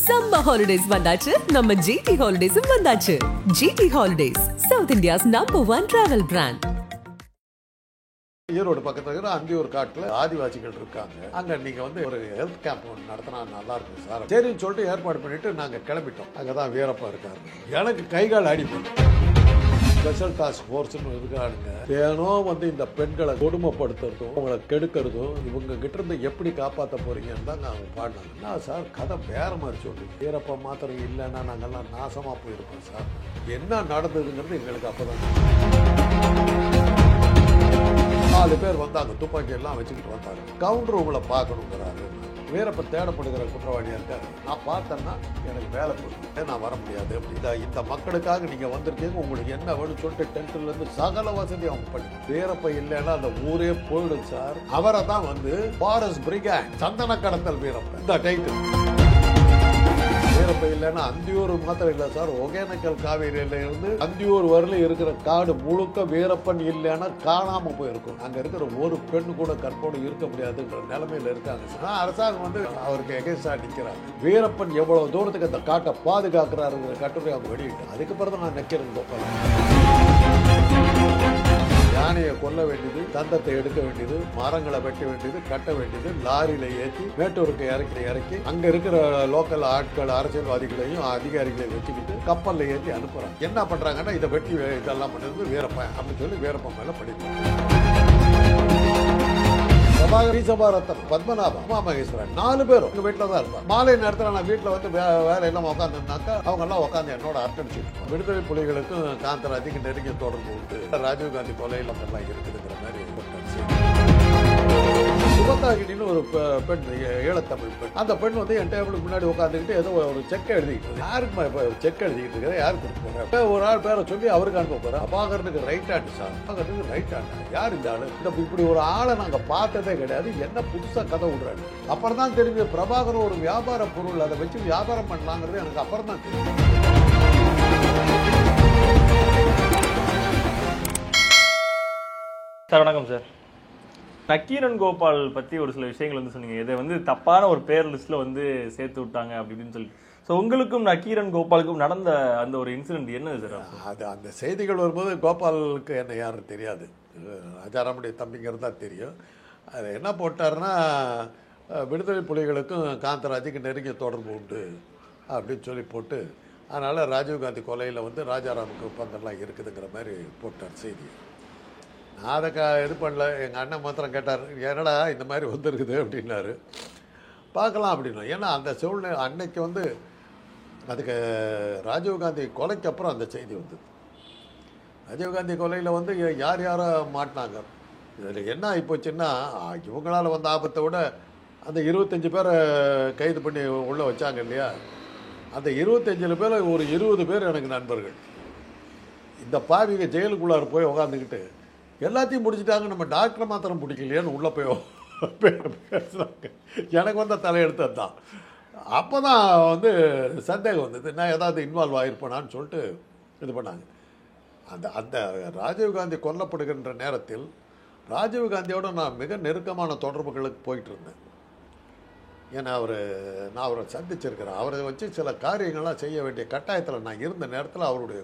Summer holidays வந்தாச்சு நம்ம GT Holidays வந்தாச்சு. GT Holidays, South India's #1 travel brand. Erode பக்கத்துல இருக்கிற அந்தியூர் காட்டுல ஆதிவாசிகள் இருக்காங்க. அங்க நீங்க வந்து ஒரு ஹெல்த் கேம்ப் நடத்தினா நல்லா இருக்கும் சார். சரின்னு சொல்லிட்டு ஏற்பாடு பண்ணிட்டு நாங்க கிளம்பிட்டோம். அங்கதான் வீரப்பா இருக்காரு. எனக்கு கைகால் அடிப்படும். ஸ்பெஷல் டாஸ்க் ஃபோர்ஸ்னு இருக்கானுங்க. தினம் வந்து இந்த பெண்களை கொடுமைப்படுத்துறதும் அவங்களை கெடுக்கிறதும் இவங்க கிட்ட இருந்து எப்படி காப்பாற்ற போறீங்கன்னு தான் அவங்க பாடினாங்க. என்ன சார் கதை வேற மாதிரி சொல்லி வீரப்பா மாத்திரம் இல்லைன்னா நாங்கெல்லாம் நாசமா போயிருப்போம் சார். என்ன நடந்ததுங்கிறது எங்களுக்கு அப்பதான் 4 பேர் வந்தாங்க. துப்பாக்கி எல்லாம் வச்சுக்கிட்டு வந்தாங்க. கவுண்டர் உங்களை பார்க்கணுங்கிறாரு. வீரப்ப தேடப்படுகிற குற்றவாளியா இருக்காரு. நான் பார்த்தேன்னா எனக்கு வேலை கொடுத்து நான் வர முடியாது. இந்த மக்களுக்காக நீங்க வந்திருக்கீங்க, உங்களுக்கு என்ன வேணும்னு சொல்லிட்டு டென்ட்ல இருந்து சகல வசதி அவங்க பண்ணி வீரப்ப இல்லைன்னா அந்த ஊரே போயிடும் சார். அவரை தான் வந்து ஃபாரஸ்ட் பிரிகேட் சந்தன கடத்தல் வீரப்ப இந்த டைட்டில். வீரப்ப இல்லைன்னா அந்தியூர் மாத்திரம் இல்லை சார், ஒகேனக்கல் காவேரியில இருந்து அந்தியூர் வரல இருக்கிற காடு முழுக்க வீரப்பன் இல்லைன்னா காணாம போயிருக்கும். அங்க இருக்கிற ஒரு பெண்ணு கூட கற்போடு இருக்க முடியாதுன்ற நிலைமையில இருக்காங்க. அரசாங்கம் வந்து அவருக்கு எகேன்ஸ்டா நிக்கிறாங்க. வீரப்பன் எவ்வளவு தூரத்துக்கு அந்த காட்டை பாதுகாக்கிறாருங்கிற கட்டுரை அவங்க வெளியிட்டு அதுக்கு பிறகு நான் நிக்கிறேன். யானையை கொல்ல வேண்டியது, தந்தத்தை எடுக்க வேண்டியது, மரங்களை வெட்ட வேண்டியது, கட்ட வேண்டியது, லாரியில ஏற்றி மேட்டூருக்கு இறக்கி அங்க இருக்கிற லோக்கல் ஆட்கள் அரசியல்வாதிகளையும் அதிகாரிகளையும் வச்சுக்கிட்டு கப்பல்ல ஏற்றி அனுப்புறாங்க. என்ன பண்றாங்கன்னா இதை வெட்டி இதெல்லாம் பண்ணது வீரப்பன் அப்படின்னு சொல்லி வீரப்பன் மேல படிக்கிறாங்க. பத்மநாபம், உமாமகேஸ்வரன் 4 பேரும் எங்க வீட்டுல தான் இருப்பாங்க. மாலை நேரத்தில் நான் வீட்டுல வந்து வேலை எல்லாம் உட்காந்துருந்தாக்கா அவங்க எல்லாம் உட்காந்து என்னோட அர்ப்பணிச்சுட்டு விடுதலை புலிகளுக்கும் காந்தராஜுக்கு நெருங்கிய தொடர்பு உண்டு. ராஜீவ்காந்தி கொலையில எல்லாம் இருக்குதுங்கிற மாதிரி சுபத்தாகினின்னு ஒரு பெண், ஈழத்தமிழ் பெண். அந்த பெண் வந்து என் டேபிளுக்கு முன்னாடி உட்காந்துக்கிட்டு ஏதோ ஒரு செக் எழுதிக்கிட்டு யாருக்கு செக் எழுதிக்கிட்டு இருக்கிற யாருக்கு கொடுக்க போறேன் ஒரு ஆள் பேரை சொல்லி அவருக்கு அனுப்ப போறேன். அபாகரனுக்கு ரைட் ஹேண்ட் சார், அபாகரனுக்கு ரைட் ஹேண்ட் யார் இந்த ஆளு? இப்படி ஒரு ஆளை நாங்க பார்த்ததே கிடையாது. என்ன புதுசா கதை விடுறாரு. அப்புறம் தான் தெரிஞ்சு பிரபாகரன் ஒரு வியாபார பொருள், அதை வச்சு வியாபாரம் பண்ணலாங்கிறது எனக்கு அப்புறம் தான் தெரியும். சார் வணக்கம் சார். நக்கீரன் கோபால் பற்றி ஒரு சில விஷயங்கள் வந்து சொன்னீங்க. இதை வந்து தப்பான ஒரு பேர் லிஸ்ட்டில் வந்து சேர்த்து விட்டாங்க அப்படின்னு சொல்லி. ஸோ உங்களுக்கும் நக்கீரன் கோபாலுக்கும் நடந்த அந்த ஒரு இன்சிடென்ட் என்னது சார்? அது அந்த செய்திகள் வரும்போது கோபாலுக்கு என்ன யாரும் தெரியாது, ராஜாராமுடைய தம்பிங்கிறது தான் தெரியும். அது என்ன போட்டாருன்னா விடுதலை புலிகளுக்கும் காந்தராஜுக்கு நெருங்கிய தொடர்பு உண்டு அப்படின்னு சொல்லி போட்டு, அதனால் ராஜீவ்காந்தி கொலையில் வந்து ராஜாராமுக்கு ஒப்பந்தம்லாம் இருக்குதுங்கிற மாதிரி போட்டார் செய்தி. நான் அதை இது பண்ணல. எங்கள் அண்ணன் மாத்திரம் கேட்டார், என்னடா இந்த மாதிரி வந்துருக்குது அப்படின்னாரு. பார்க்கலாம் அப்படின்னா. ஏன்னா அந்த சூழ்நிலை அன்னைக்கு வந்து அதுக்கு ராஜீவ்காந்தி கொலைக்கு அப்புறம் அந்த செய்தி வந்தது. ராஜீவ்காந்தி கொலையில் வந்து யார் யாரோ மாட்டினாங்க. இதில் என்ன ஆகிப்போச்சுன்னா இவங்களால் வந்த ஆபத்தை விட அந்த 25 பேரை கைது பண்ணி உள்ளே வச்சாங்க இல்லையா, அந்த 25 பேர் ஒரு 20 பேர் எனக்கு நண்பர்கள். இந்த பாவிங்க ஜெயிலுக்குள்ளார போய் உக்காந்துக்கிட்டு எல்லாத்தையும் முடிச்சுட்டாங்க, நம்ம டாக்டரை மாத்திரம் பிடிக்கலையேன்னு உள்ளே போய் பேசுகிறாங்க. எனக்கு வந்த தலையெடுத்து தான். அப்போ தான் வந்து சந்தேகம் வந்தது, நான் ஏதாவது இன்வால்வ் ஆகிருப்பேனான்னு சொல்லிட்டு இது பண்ணாங்க. அந்த ராஜீவ்காந்தி கொல்லப்படுகின்ற நேரத்தில் ராஜீவ்காந்தியோட நான் மிக நெருக்கமான தொடர்புகளுக்கு போயிட்டு இருந்தேன். ஏன்னா நான் அவரை சந்திச்சிருக்கிறேன். அவரை வச்சு சில காரியங்கள்லாம் செய்ய வேண்டிய கட்டாயத்தில் நான் இருந்த நேரத்தில் அவருடைய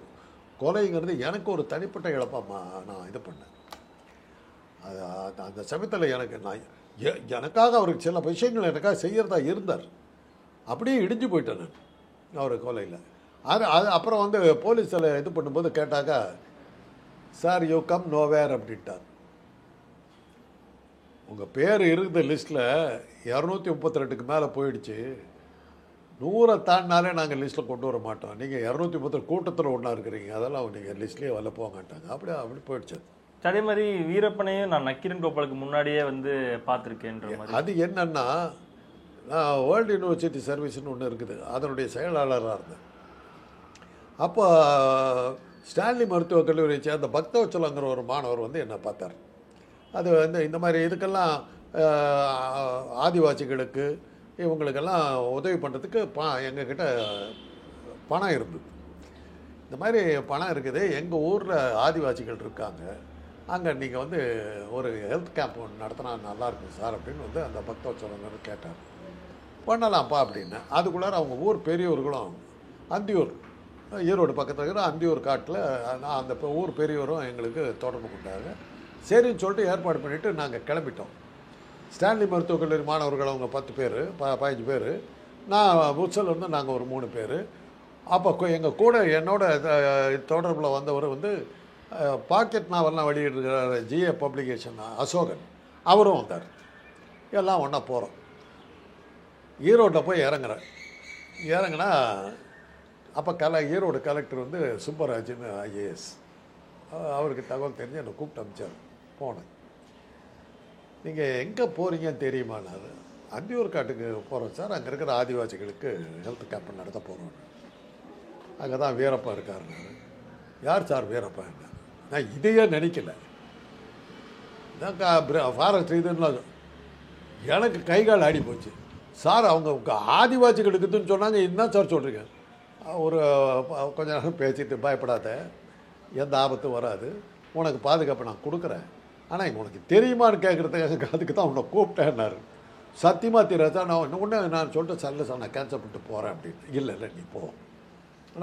கொலைங்கிறது எனக்கு ஒரு தனிப்பட்ட இழப்பாக நான் இது பண்ணேன். அந்த சமயத்தில் எனக்காக அவருக்கு சில விஷயங்கள் எனக்காக செய்கிறதா இருந்தார். அப்படியே இடிஞ்சு போயிட்டேன் நான் அவர் கொலையில். அது அப்புறம் வந்து போலீஸில் இது பண்ணும்போது கேட்டாக்கா, சார் யூ கம் நோவேர் அப்படின்ட்டார். உங்கள் பேர் இருந்த லிஸ்ட்டில் 232க்கு மேலே போயிடுச்சு, 100 தாண்டினாலே நாங்கள் லிஸ்ட்டில் கொண்டு வர மாட்டோம், நீங்கள் 232 கூட்டத்தில் ஒன்றா இருக்கிறீங்க, அதெல்லாம் நீங்கள் லிஸ்ட்லேயே வரல போங்கட்டாங்க. அப்படி போயிடுச்சு. அதே மாதிரி வீரப்பனையும் நான் நக்கீரன் கோபாலுக்கு முன்னாடியே வந்து பார்த்துருக்கேன்ற மாதிரி. அது என்னன்னா, நான் வேர்ல்டு யூனிவர்சிட்டி சர்வீஸ்னு ஒன்று இருக்குது, அதனுடைய செயலாளராக இருந்தேன். அப்போ ஸ்டான்லி மருத்துவக் கல்லூரியை சேர்ந்த பக்தவச்சலங்கிற ஒரு மாணவர் வந்து என்னை பார்த்தார். அது வந்து இந்த மாதிரி இதுக்கெல்லாம் ஆதிவாசிகளுக்கு இவங்களுக்கெல்லாம் உதவி பண்ணுறதுக்கு எங்ககிட்ட பணம் இருந்தது. இந்த மாதிரி பணம் இருக்குது, எங்கள் ஊரில் ஆதிவாசிகள் இருக்காங்க, அங்கே நீங்கள் வந்து ஒரு ஹெல்த் கேம்ப் ஒன்று நடத்தினா நல்லாயிருக்கும் சார் அப்படின்னு வந்து அந்த பக்தவச்சலங்கன்னு கேட்டார். பண்ணலாம்ப்பா அப்படின்னு. அதுக்குள்ளார அவங்க ஊர் பெரியவர்களும், அந்தியூர் ஈரோடு பக்கத்தில் இருக்கிற அந்தியூர் காட்டில் அந்த ஊர் பெரியவரும் எங்களுக்கு தொடர்பு கொண்டாங்க. சரின்னு சொல்லிட்டு ஏற்பாடு பண்ணிவிட்டு நாங்கள் கிளம்பிட்டோம். ஸ்டான்லி மருத்துவக் கல்லூரி மாணவர்கள் அவங்க 10 பேர் 15 பேர், நான் புட்சல் வந்து நாங்கள் ஒரு 3 பேர். அப்போ எங்கள் கூட என்னோட தொடர்பில் வந்தவர் வந்து பாக்கெட் நாவல்லாம் வெளியிடுகிற ஜிஏ பப்ளிகேஷன் அசோகன், அவரும் வந்தார். எல்லாம் ஒன்றா போகிறோம். ஈரோட்டில் போய் இறங்கினா அப்போ ஈரோடு கலெக்டர் வந்து சுப்பராஜன் ஐஏஎஸ், அவருக்கு தகவல் தெரிஞ்சு என்னை கூப்பிட்டு அனுப்பிச்சார். போனேன். நீங்கள் எங்கே போகிறீங்கன்னு தெரியுமானார். அந்தியூர் காட்டுக்கு போகிறோம் சார், அங்கே இருக்கிற ஆதிவாசிகளுக்கு ஹெல்த் கேம்ப் நடத்த போகிறோம். அங்கே தான் வீரப்பா இருக்காருனாரு. யார் சார் வீரப்பா என்ன? நான் இதையே நினைக்கல. ஃபாரஸ்ட் இதுன்னு எனக்கு கை கால் ஆடி போச்சு. சார் அவங்க ஆதிவாசிகளுக்குன்னு சொன்னாங்க, இதுதான் சார் சொல்கிறீங்க. ஒரு கொஞ்ச நேரம் பேசிட்டு, பயப்படாத, எந்த ஆபத்தும் வராது, உனக்கு பாதுகாப்பு நான் கொடுக்குறேன், ஆனால் உனக்கு தெரியுமான்னு கேட்குறதுக்காக அதுக்கு தான் உன்னை கூப்பிட்டேன்னாரு. சத்தியமாக தெரியாதா? நான் சொல்லிட்டு சல்ல சார் நான் கேன்சல் பண்ணிட்டு போகிறேன் அப்படின்னு. இல்லை நீ போ,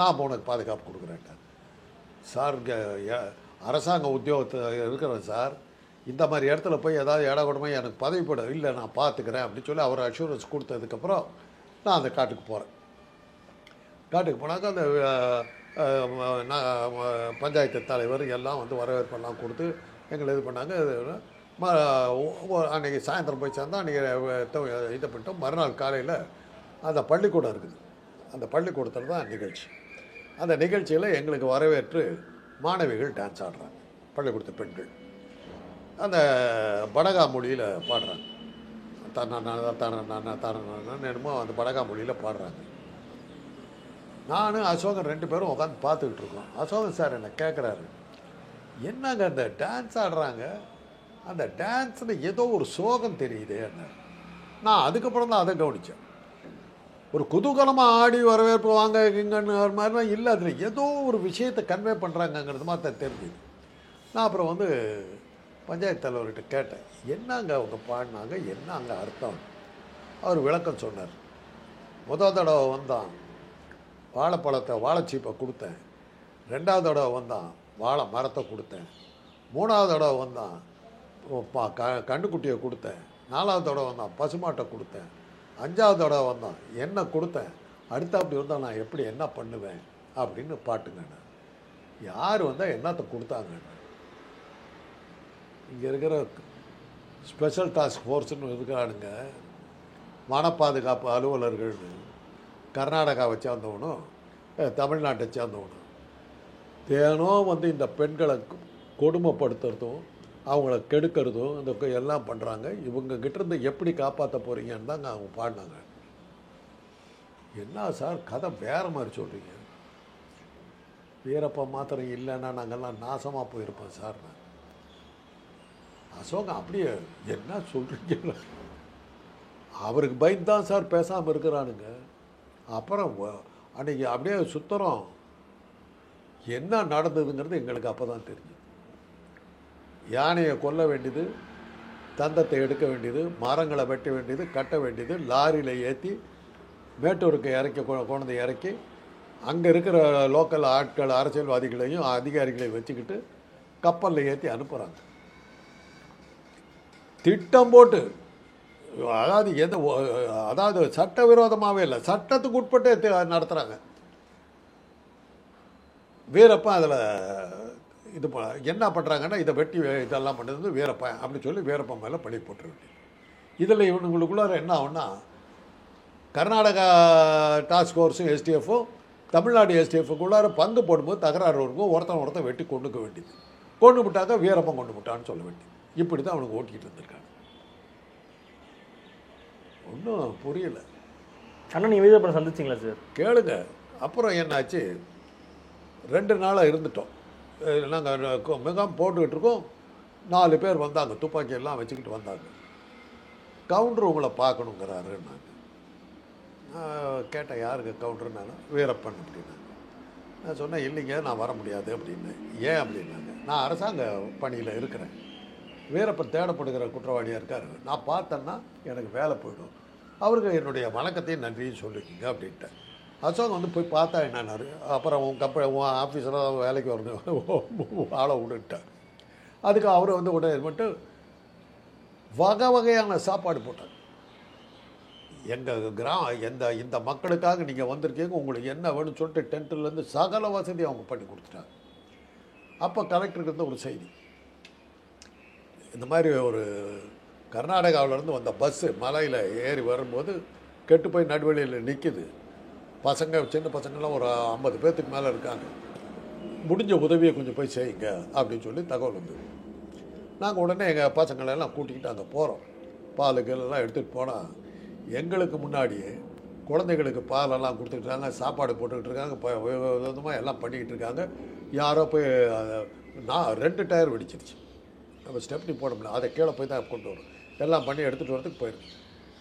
நான் உனக்கு பாதுகாப்பு கொடுக்குறேன்ட்டார். சார் அரசாங்க உத்தியோகத்தில் இருக்கிறேன் சார், இந்த மாதிரி இடத்துல போய் ஏதாவது இடக்கூடமே எனக்கு பதவிப்படும், இல்லை நான் பார்த்துக்கிறேன் அப்படின்னு சொல்லி அவர் அஷூரன்ஸ் கொடுத்ததுக்கப்புறம் நான் அந்த காட்டுக்கு போகிறேன். காட்டுக்கு போனாக்க அந்த பஞ்சாயத்து தலைவர் எல்லாம் வந்து வரவேற்பெல்லாம் கொடுத்து எங்களை இது பண்ணாங்க. அன்றைக்கி சாயந்தரம் போய் சேர்ந்தா அன்றைக்கி இது பண்ணிட்டோம். மறுநாள் காலையில் அந்த பள்ளிக்கூடம் இருக்குது, அந்த பள்ளிக்கூடத்தில் தான் நிகழ்ச்சி. அந்த நிகழ்ச்சியில் எங்களுக்கு வரவேற்று மாணவிகள் டான்ஸ் ஆடுறாங்க, பள்ளிக்கூடத்து பெண்கள். அந்த படகா மொழியில் பாடுறாங்க, என்னமோ அந்த படகா மொழியில் பாடுறாங்க. நானும் அசோகன் 2 பேரும் உட்காந்து பார்த்துக்கிட்டு இருக்கோம். அசோகன் சார் என்னை கேட்குறாரு, என்னங்க அந்த டான்ஸ் ஆடுறாங்க, அந்த டான்ஸில் ஏதோ ஒரு சோகம் தெரியுது என்ன. நான் அதுக்கப்புறம் தான் அதை கவனித்தேன். ஒரு குதூகலமாக ஆடி வரவேற்பு வாங்க இங்கன்னு மாதிரிலாம் இல்லை, அதில் ஏதோ ஒரு விஷயத்தை கன்வே பண்ணுறாங்கங்கிறது மாதிரி தான் தெரிஞ்சுது. நான் அப்புறம் வந்து பஞ்சாயத்து தலைவர்கிட்ட கேட்டேன், என்னங்க அவங்க பாடினாங்க, என்ன அங்கே அர்த்தம்? அவர் விளக்கம் சொன்னார். முதல் தடவை வந்தான், வாழைப்பழத்தை வாழைச்சீப்பை கொடுத்தேன். 2வது தடவை வந்தான், வாழை மரத்தை கொடுத்தேன். 3வது தடவை வந்தான், கண்டுக்குட்டியை கொடுத்தேன். 4வது தடவை வந்தான், பசுமாட்டை கொடுத்தேன். 5வது தடவை வந்தான், என்ன கொடுத்தேன். அடுத்த அப்படி வந்தால் நான் எப்படி என்ன பண்ணுவேன் அப்படின்னு பாட்டுங்க. யார் வந்தால் என்னத்தை கொடுத்தாங்க? இங்கே இருக்கிற ஸ்பெஷல் டாஸ்க் ஃபோர்ஸ்னு இருக்கிறானுங்க, வன பாதுகாப்பு அலுவலர்கள்னு, கர்நாடகாவை சேர்ந்தவனும் தமிழ்நாட்டை சேர்ந்தவனும் தினம் வந்து இந்த பெண்களை கொடுமைப்படுத்துறதும் அவங்கள கெடுக்கிறதும் இந்த எல்லாம் பண்ணுறாங்க. இவங்ககிட்டேருந்து எப்படி காப்பாற்ற போகிறீங்கன்னு தாங்க அவங்க பாடினாங்க. என்ன சார் கதை வேறு மாதிரி சொல்கிறீங்க? வீரப்பா மாத்திரம் இல்லைன்னா நாங்கள்லாம் நாசமாக போயிருப்போம் சார். நான் அசோகம் அப்படியே என்ன சொல்கிறீங்க? அவருக்கு பயந்து தான் சார் பேசாமல் இருக்கிறானுங்க. அப்புறம் அன்றைக்கி அப்படியே சுத்தரம் என்ன நடந்ததுங்கிறது எங்களுக்கு அப்போ தான் தெரிஞ்சு. யானையை கொல்ல வேண்டியது, தந்தத்தை எடுக்க வேண்டியது, மரங்களை வெட்ட வேண்டியது, கட்ட வேண்டியது, லாரியில் ஏற்றி மேட்டூருக்கு இறக்கி கொண்டு இறக்கி அங்கே இருக்கிற லோக்கல் ஆட்கள் அரசியல்வாதிகளையும் அதிகாரிகளையும் வச்சுக்கிட்டு கப்பலில் ஏற்றி அனுப்புகிறாங்க. திட்டம் போட்டு, அதாவது சட்டவிரோதமாகவே இல்லை, சட்டத்துக்கு உட்பட்டு நடத்துகிறாங்க. வீரப்பா அதில் இது என்ன பண்ணுறாங்கன்னா, இதை வெட்டி இதெல்லாம் பண்ணுறது வீரப்பா அப்படின்னு சொல்லி வீரப்பா மேலே பழி போட்டுற வேண்டியது. இதில் இவனுங்களுக்குள்ளார என்ன ஆகுன்னா, கர்நாடகா டாஸ்க் ஃபோர்ஸும் எஸ்டிஎஃப்பும் தமிழ்நாடு எஸ்டிஎஃப்க்குள்ளார பங்கு போடும்போது தகராறு இருக்கும், ஒருத்தன் வெட்டி கொண்டுக்க வேண்டியது. கொண்டு விட்டாக்க வீரப்பன் கொண்டு விட்டான்னு சொல்ல வேண்டியது. இப்படி தான் அவனுக்கு ஓட்டிக்கிட்டு இருந்திருக்காங்க. ஒன்றும் புரியல. ஆனால் நீங்கள் வீரப்பனை சந்திச்சிங்களா சார்? கேளுங்க. அப்புறம் என்னாச்சு, 2 நாளாக இருந்துட்டோம். நாங்கள் மிகவும் போட்டுக்கிட்டு இருக்கோம். 4 பேர் வந்தாங்க, துப்பாக்கியெல்லாம் வச்சுக்கிட்டு வந்தாங்க. கவுண்டர் உங்களை பார்க்கணுங்கிறாரு. நான் கேட்டேன், யாருக்கு கவுண்டர்னாலும் வீரப்பன் அப்படின்னாங்க. நான் சொன்னேன், இல்லைங்க நான் வர முடியாது அப்படின்னு. ஏன் அப்படின்னாங்க, நான் அரசாங்க பணியில் இருக்கிறேன், வீரப்பன் தேடப்படுகிற குற்றவாளியாக இருக்கார், நான் பார்த்தேன்னா எனக்கு வேலை போயிடும், அவருக்கு என்னுடைய வணக்கத்தையும் நன்றியும் சொல்லிக்கிங்க அப்படின்ட்டேன். அசோக் வந்து போய் பார்த்தா என்னன்னாரு, அப்புறம் உன் ஆஃபீஸராக வேலைக்கு வரணும் ஆளை விட்டுட்டேன். அதுக்கு அவரை வந்து உடனே மட்டும் வகை வகையான சாப்பாடு போட்டாங்க. எங்கள் இந்த மக்களுக்காக நீங்கள் வந்திருக்கீங்க, உங்களுக்கு என்ன வேணும்னு சொல்லிட்டு டென்ட்லேருந்து சகல வசதி அவங்க பண்ணி கொடுத்துட்டாங்க. அப்போ கலெக்டருக்கு வந்து ஒரு செய்தி, இந்த மாதிரி ஒரு கர்நாடகாவிலேருந்து வந்த பஸ்ஸு மலையில் ஏறி வரும்போது கெட்டு போய் நடுவழியில் நிற்கிது. பசங்க சின்ன பசங்கள்லாம் ஒரு 50 பேர்த்துக்கு மேலே இருக்காங்க, முடிஞ்ச உதவியை கொஞ்சம் போய் செய்யுங்க அப்படின்னு சொல்லி தகவல் வந்து நாங்கள் உடனே எங்கள் பசங்களெல்லாம் கூட்டிக்கிட்டு அங்கே போகிறோம். பாலுக்கெல்லாம் எடுத்துகிட்டு போனால் எங்களுக்கு முன்னாடியே குழந்தைகளுக்கு பாலெல்லாம் கொடுத்துட்ருக்காங்க, சாப்பாடு போட்டுக்கிட்டு இருக்காங்க, விதமாக எல்லாம் பண்ணிக்கிட்டு இருக்காங்க. யாரோ போய் நான் 2 டயர் வெடிச்சிருச்சு, நம்ம ஸ்டெப்னி போட முடியல, அதை கீழே போய் தான் கொண்டு வரும், எல்லாம் பண்ணி எடுத்துகிட்டு வரதுக்கு போயிருக்கு.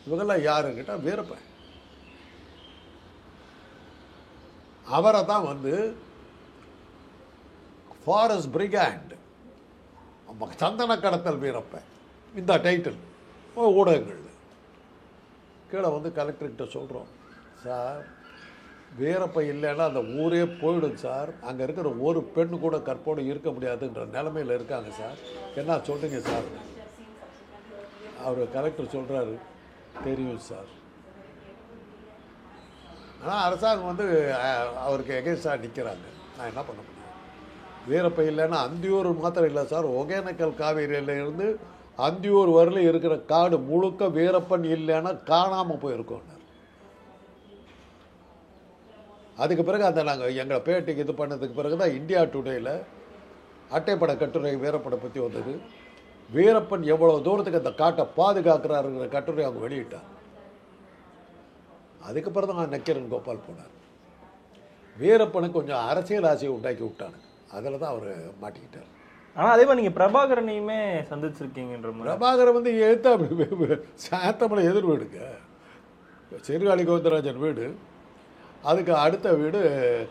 இவங்கெல்லாம் யாருங்கிட்ட வீரப்பன், அவரை தான் வந்து ஃபாரஸ்ட் பிரிகேண்ட் சந்தன கடத்தல் வீரப்பன் இந்த டைட்டில் ஊடகங்கள். கீழே வந்து கலெக்டர்கிட்ட சொல்கிறோம், சார் வீரப்பன் இல்லைன்னா அந்த ஊரே போயிடும் சார், அங்கே இருக்கிற ஒரு பெண்ணு கூட கற்போடு இருக்க முடியாதுன்ற நிலைமையில் இருக்காங்க சார், என்ன சொல்கிறீங்க சார்? அவர் கலெக்டர் சொல்கிறாரு, தெரியும் சார், ஆனால் அரசாங்கம் வந்து அவருக்கு எகேன்ஸ்டாக நிற்கிறாங்க, நான் என்ன பண்ண முடியும்? வீரப்பன் இல்லைன்னா அந்தியூர் மாத்திரம் இல்லை சார், ஒகேனக்கல் காவேரியிலேருந்து அந்தியூர் வரல இருக்கிற காடு முழுக்க வீரப்பன் இல்லைன்னா காணாமல் போயிருக்கோம். அதுக்கு பிறகு அந்த நாங்கள் எங்களை பேட்டிக்கு இது பண்ணதுக்கு பிறகு தான் இந்தியா டுடேயில் அட்டைப்பட கட்டுரை வீரப்பனை பற்றி வந்தது. வீரப்பன் எவ்வளோ தூரத்துக்கு அந்த காட்டை பாதுகாக்கிறாருங்கிற கட்டுரை அவங்க வெளியிட்டார். அதுக்கப்புறம் தான் நக்கீரன் கோபால் போனார். வீரப்பனுக்கு கொஞ்சம் அரசியல் ஆசையை உண்டாக்கி விட்டாங்க, அதில் தான் அவர் மாட்டிக்கிட்டார். ஆனால் அதே மாதிரி நீங்கள் பிரபாகரனையுமே சந்திச்சிருக்கீங்கன்ற மாதிரி. பிரபாகரன் வந்து எழுத்த சாத்தமலை எதிர் வீடுங்க, சீர்காழி கோவிந்தராஜன் வீடு, அதுக்கு அடுத்த வீடு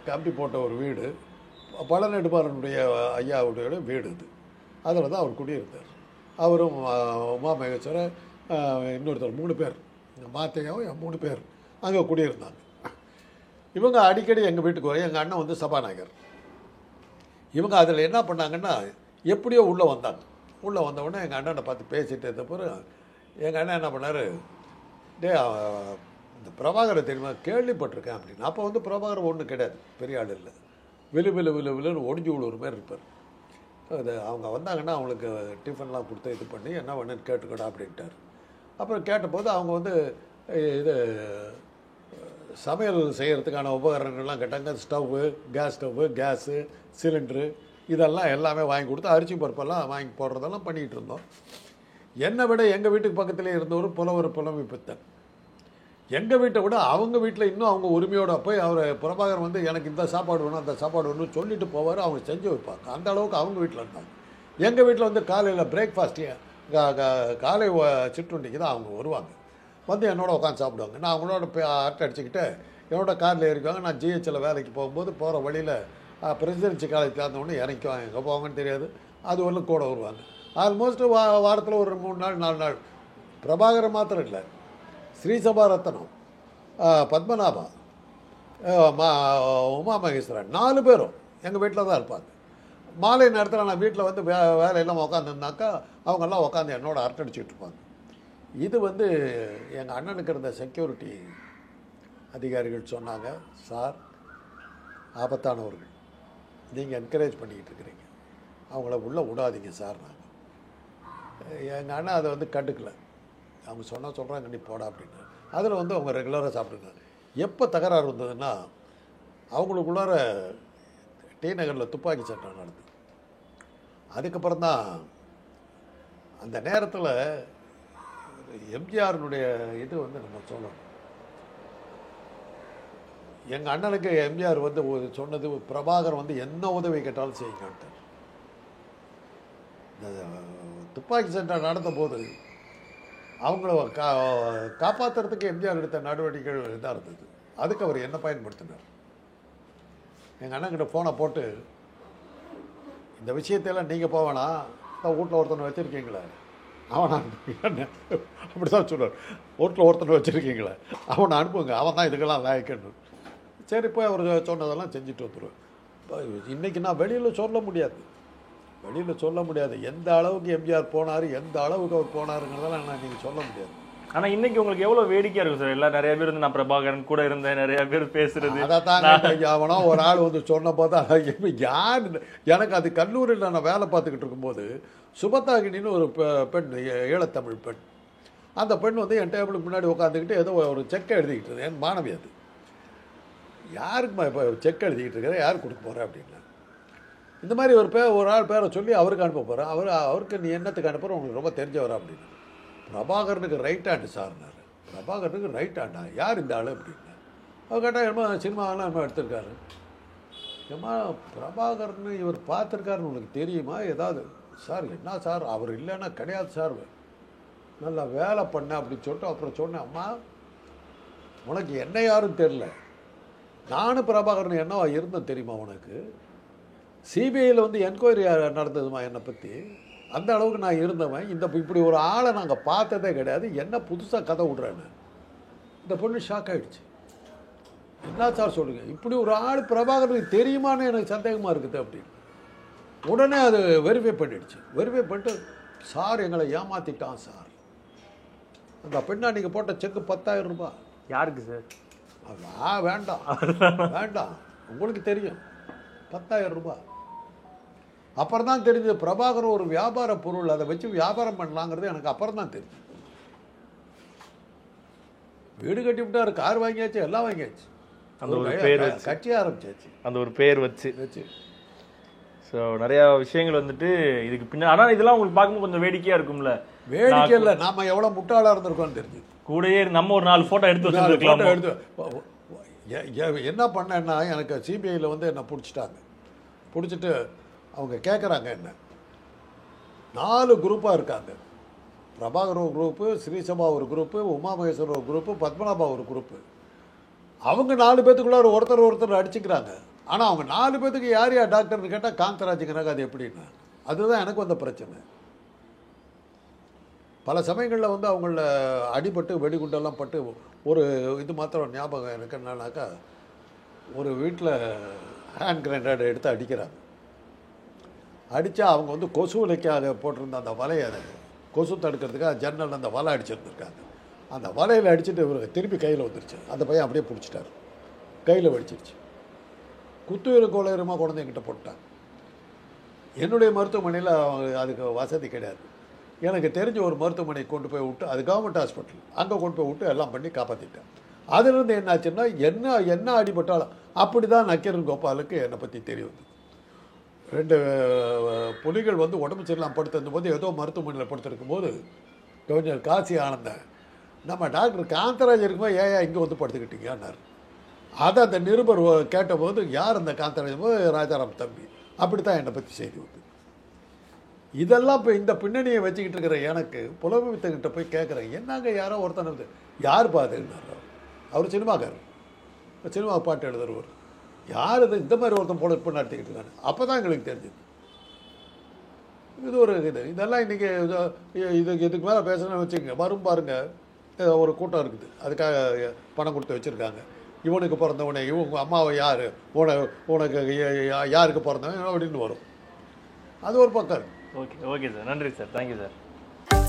கம்பி போட்ட ஒரு வீடு, பழநெடுமாறனுடைய ஐயாவுடைய வீடு இது, அதில் தான் அவர் குடியிருந்தார். அவரும் உமாமகேஸ்வரர் இன்னொருத்தர் 3 பேர், மாத்தையாவும் 3 பேர் அங்கே குடியிருந்தாங்க. இவங்க அடிக்கடி எங்கள் வீட்டுக்கு வர, எங்கள் அண்ணன் வந்து சபாநாயகர். இவங்க அதில் என்ன பண்ணாங்கன்னா எப்படியோ உள்ளே வந்தாங்க. உள்ளே வந்தவுடனே எங்கள் அண்ணனை பார்த்து பேசிட்டு இருந்த பிறகு எங்கள் அண்ணன் என்ன பண்ணார், இந்த பிரபாகரை தெரியுமா, கேள்விப்பட்டிருக்கேன் அப்படின்னு. அப்போ வந்து பிரபாகர் ஒன்றும் கிடையாது, பெரிய ஆள் இல்லை, விழுன்னு ஒடிஞ்சு விழுவுற மாதிரி இருப்பார். அது அவங்க வந்தாங்கன்னா அவங்களுக்கு டிஃபன்லாம் கொடுத்து இது பண்ணி என்ன வேணுன்னு கேட்டுக்கடா அப்படின்ட்டார். அப்புறம் கேட்டபோது அவங்க வந்து இது சமையல் செய்கிறதுக்கான உபகரணங்கள்லாம் கேட்டாங்க. ஸ்டவ்வு, கேஸு, சிலிண்ட்ரு இதெல்லாம் எல்லாமே வாங்கி கொடுத்து அரிசி பருப்பெல்லாம் வாங்கி போடுறதெல்லாம் பண்ணிகிட்டு இருந்தோம். என்னை விட எங்கள் வீட்டுக்கு பக்கத்துலேயே இருந்தவர் புலமை பித்தன். எங்கள் வீட்டை விட அவங்க வீட்டில் இன்னும் அவங்க உரிமையோட போய் அவர் பிரபாகர் வந்து எனக்கு இந்த சாப்பாடு வேணும் அந்த சாப்பாடு வேணும்னு சொல்லிட்டு போவார், அவங்க செஞ்சு வைப்பாங்க. அந்த அளவுக்கு அவங்க வீட்டில் இருந்தாங்க. எங்கள் வீட்டில் வந்து காலையில் பிரேக்ஃபாஸ்ட்டு காலை சிற்றுண்டிக்கு தான் அவங்க வருவாங்க, வந்து என்னோட உட்காந்து சாப்பிடுவாங்க. நான் அவங்களோட அரட்டை அடிச்சுக்கிட்டு என்னோட காரில் ஏறிக்குவாங்க. நான் ஜிஹெச்சில் வேலைக்கு போகும்போது போகிற வழியில் பிரசிடென்சி காலேஜ் சேர்ந்தவொடனே இறங்கிக்குவாங்க, எங்கே போவாங்கன்னு தெரியாது, அது வரலும் கூட வருவாங்க. ஆல்மோஸ்ட் வாரத்தில் ஒரு 3 நாள் 4 நாள். பிரபாகரன் மாத்திரம் இல்லை, ஸ்ரீசபா ரத்னம், பத்மநாபா, உமா மகேஸ்வரன் 4 பேரும் எங்கள் வீட்டில் தான் இருப்பாங்க. மாலை நேரத்தில் நான் வீட்டில் வந்து வேலையெல்லாம் உட்காந்துருந்தாக்கா அவங்கெல்லாம் உட்காந்து என்னோட அரட்டடிச்சிட்டு இருப்பாங்க. இது வந்து எங்கள் அண்ணனுக்கு இருந்த செக்யூரிட்டி அதிகாரிகள் சொன்னாங்க, சார் ஆபத்தானவர்கள், நீங்கள் என்கரேஜ் பண்ணிக்கிட்டு இருக்கிறீங்க, அவங்கள உள்ளே விடாதீங்க சார். நாங்கள் எங்கள் அண்ணன் அதை வந்து கண்டுக்கலை. அவங்க சொல்கிறாங்க நீ போடா அப்படின்னு. அதில் வந்து அவங்க ரெகுலராக சாப்பிடுங்க. எப்போ தகராறு இருந்ததுன்னா அவங்களுக்குள்ளார டி நகரில் துப்பாக்கி சட்டை நடந்தது. அதுக்கப்புறம் தான் அந்த நேரத்தில் எம்ஜிஆருடைய இது வந்து நம்ம சொல்லணும். எங்கள் அண்ணனுக்கு எம்ஜிஆர் வந்து சொன்னது, பிரபாகர் வந்து என்ன உதவி கேட்டாலும் செய்யுங்கன்ட்டார். இந்த துப்பாக்கி சண்டை நடந்த போது அவங்கள காப்பாற்றுறதுக்கு எம்ஜிஆர் எடுத்த நடவடிக்கைகள் இதாக இருந்தது. அதுக்கு அவர் என்ன பயன்படுத்தினார், எங்கள் அண்ணன்கிட்ட ஃபோனை போட்டு இந்த விஷயத்தையெல்லாம் நீங்கள் போவேணா, வீட்டில் ஒருத்தனை வச்சுருக்கீங்களே, அவனை அனுப்புங்க அப்படி தான் சொல்லுவார். ஒருத்தர் ஒருத்தர் வச்சுருக்கீங்களே அவனை அனுப்புங்க, அவன் தான் இதுக்கெல்லாம் லாயக்கணும். சரி போய் அவர் சொன்னதெல்லாம் செஞ்சுட்டு வந்துடுவேன். இன்றைக்கி நான் வெளியில் சொல்ல முடியாது எந்த அளவுக்கு எம்ஜிஆர் போனார், எந்த அளவுக்கு அவர் போனாருங்கிறதெல்லாம் நான் நீங்கள் சொல்ல முடியாது. ஆனால் இன்னைக்கு உங்களுக்கு எவ்வளோ வேடிக்கையாக இருக்கும் சார். எல்லாம் நிறைய பேர் வந்து நான் பிரபாகரன் கூட இருந்தேன், நிறைய பேர் பேசுறது. அதைத்தாங்க அவனா ஒரு ஆள் வந்து சொன்ன பார்த்தா யார் எனக்கு அது கல்லூரியில் நான் வேலை பார்த்துக்கிட்டு இருக்கும்போது சுபத்தாகினின்னு ஒரு பெண், ஈழத்தமிழ் பெண். அந்த பெண் வந்து என் டேபிளுக்கு முன்னாடி உட்காந்துக்கிட்டு ஏதோ ஒரு செக்கை எழுதிக்கிட்டு இருந்தேன். என் மாணவி அது. யாருக்குமா இப்போ ஒரு செக் எழுதிக்கிட்டு இருக்கிறேன், யார் கொடுக்க போகிறேன் அப்படின்னா, இந்த மாதிரி ஒரு ஆள் பேரை சொல்லி அவருக்கு அனுப்ப போகிறேன். அவருக்கு நீ என்னத்துக்கு அனுப்புகிற, உங்களுக்கு ரொம்ப தெரிஞ்சவரா அப்படின்னு. பிரபாகரனுக்கு ரைட் ஹேண்டு சார்னார். பிரபாகரனுக்கு ரைட் ஹேண்டா, யார் இந்த ஆள் அப்படின்னா. அவர் கேட்டால் என்னமோ சினிமாவெல்லாம் என்னமோ எடுத்திருக்காரு. ஏம்மா பிரபாகரன் இவர் பார்த்துருக்காருன்னு உனக்கு தெரியுமா ஏதாவது? சார் என்ன சார், அவர் இல்லைன்னா கிடையாது சார், நல்லா வேலை பண்ண அப்படின்னு சொல்லிட்டு அப்புறம் சொன்னேன், அம்மா உனக்கு என்ன யாரும் தெரில, நானும் பிரபாகரன் என்னவா இருந்தேன் தெரியுமா உனக்கு? சிபிஐயில் வந்து என்கொயரி நடந்ததுமா என்னை பற்றி, அந்த அளவுக்கு நான் இருந்தவன். இப்படி ஒரு ஆளை நாங்கள் பார்த்ததே கிடையாது, என்ன புதுசாக கதை விட்றேன்னு. இந்த பொண்ணு ஷாக் ஆகிடுச்சு. என்ன சார் சொல்லுங்கள், இப்படி ஒரு ஆள் பிரபாகரனுக்கு தெரியுமான்னு எனக்கு சந்தேகமாக இருக்குது அப்படின்னு. உடனே அது வெரிஃபை பண்ணிடுச்சு. வெரிஃபை பண்ணிட்டு சார் எங்களை ஏமாற்றிட்டான் சார். அந்த பெண்ணா நீங்கள் போட்ட செக்கு 10,000 ரூபாய். யாருக்கு சார்? வேண்டாம் வேண்டாம், உங்களுக்கு தெரியும் 10,000 ரூபாய். அப்புறம் தான் தெரிஞ்சது பிரபாகரன் ஒரு வியாபார பொருள், அதை வச்சு வியாபாரம் பண்ணலாங்கிறது எனக்கு அப்புறம் தான் தெரியும். வீடு கட்டி விட்டாரு, கார் வாங்கியாச்சு, எல்லாம் வாங்கியாச்சு, அந்த ஒரு பேர் கட்சி ஆரம்பிச்சாச்சு, அந்த ஒரு பேர் வச்சு. ஸோ நிறையா விஷயங்கள் வந்துட்டு இதுக்கு பின்னாடி. ஆனால் இதெல்லாம் உங்களுக்கு பார்க்கும்போது கொஞ்சம் வேடிக்கையாக இருக்கும்ல? வேடிக்கை இல்லை, நாம எவ்வளோ முட்டாளாக இருந்திருக்கோம்னு தெரிஞ்சு. கூடயே நம்ம ஒரு 4 ஃபோட்டோ எடுத்து என்ன பண்ணேன்னா, எனக்கு சிபிஐயில் வந்து என்னை பிடிச்சிட்டாங்க. பிடிச்சிட்டு அவங்க கேட்குறாங்க என்ன, 4 குரூப்பாக இருக்காங்க. பிரபாகர் ஒரு குரூப்பு, ஸ்ரீசபா ஒரு குரூப்பு, உமா மகேஸ்வரர் ஒரு குரூப்பு, பத்மநாபா ஒரு குரூப்பு. அவங்க 4 பேத்துக்குள்ள ஒருத்தர் அடிச்சுக்கிறாங்க. ஆனால் அவங்க 4 பேத்துக்கு யார் யார் டாக்டர்னு கேட்டால் காந்தராஜுங்கிறாங்க. அது எப்படின்னா, அதுதான் எனக்கு வந்த பிரச்சனை. பல சமயங்களில் வந்து அவங்கள அடிபட்டு வெடிகுண்டெல்லாம் பட்டு ஒரு இது மாத்திரம் ஞாபகம் எனக்கு என்னன்னாக்கா, ஒரு வீட்டில் ஹேண்ட் கிரைண்டர் எடுத்து அடிக்கிறாங்க. அடித்தா அவங்க வந்து கொசு வலைக்காக போட்டிருந்த அந்த வலையை, கொசு தடுக்கிறதுக்காக ஜன்னல் அந்த வலை அடிச்சிருந்துருக்காங்க. அந்த வலையில் அடிச்சுட்டு இவருக்கு திருப்பி கையில் வந்துருச்சு. அந்த பையன் அப்படியே பிடிச்சிட்டார், கையில் வடிச்சிருச்சு. குத்துயிரு கோளையரமாக கொண்டு என்கிட்ட போட்டாங்க. என்னுடைய மருத்துவமனையில் அதுக்கு வசதி கிடையாது. எனக்கு தெரிஞ்ச ஒரு மருத்துவமனை கொண்டு போய் விட்டு, அது கவர்மெண்ட் ஹாஸ்பிட்டல், அங்கே கொண்டு போய் விட்டு எல்லாம் பண்ணி காப்பாற்றிட்டேன். அதிலிருந்து என்னாச்சுன்னா, என்ன அடிபட்டாலும் அப்படி தான் நக்கீரன் கோபாலுக்கு என்னை பற்றி தெரியும். 2 புலிகள் வந்து உடம்பு சரியில்லாமல் படுத்திருந்தபோது ஏதோ மருத்துவமனையில் படுத்திருக்கும் போது கவிஞர் காசி ஆனந்தன், நம்ம டாக்டர் காந்தராஜ் இருக்கும்போது ஏன் இங்கே வந்து படுத்துக்கிட்டீங்கன்னார். அதை அந்த நிருபர் கேட்டபோது, யார் அந்த காந்தராஜ்? ராஜாராம் தம்பி. அப்படி தான் என்னை பற்றி செய்தி வந்து. இதெல்லாம் இப்போ இந்த பின்னணியை வச்சுக்கிட்டு இருக்கிற எனக்கு புலமைத்தங்கிட்ட போய் கேட்குறேன், என்னங்க யாரோ ஒருத்தனை யார் பாதுன்னார். அவர் சினிமாக்காரர், சினிமா பாட்டு எழுதுறவர். யார் இது இந்த மாதிரி ஒருத்தன் போல இப்போ நடத்திக்கிட்டு இருக்காங்க. அப்போ தான் எங்களுக்கு தெரிஞ்சுது இது ஒரு இதெல்லாம் இன்றைக்கி இதுக்கு மேலே பேசணும்னு வச்சுக்கோங்க. வரும் பாருங்கள், ஒரு கூட்டம் இருக்குது, அதுக்காக பணம் கொடுத்து வச்சுருக்காங்க. இவனுக்கு பிறந்தவனே, இவங்க அம்மாவை யார், உனக்கு யாருக்கு பிறந்தவன் அப்படின்னு வரும். அது ஒரு பக்கம் இருக்கு. ஓகே சார், நன்றி sir, thank you sir.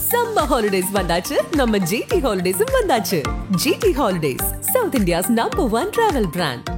Summer holidays வந்தாச்சு, நம்ம ஜிடி ஹாலிடேஸும் வந்தாச்சு. GT holidays, South India's number 1 travel brand.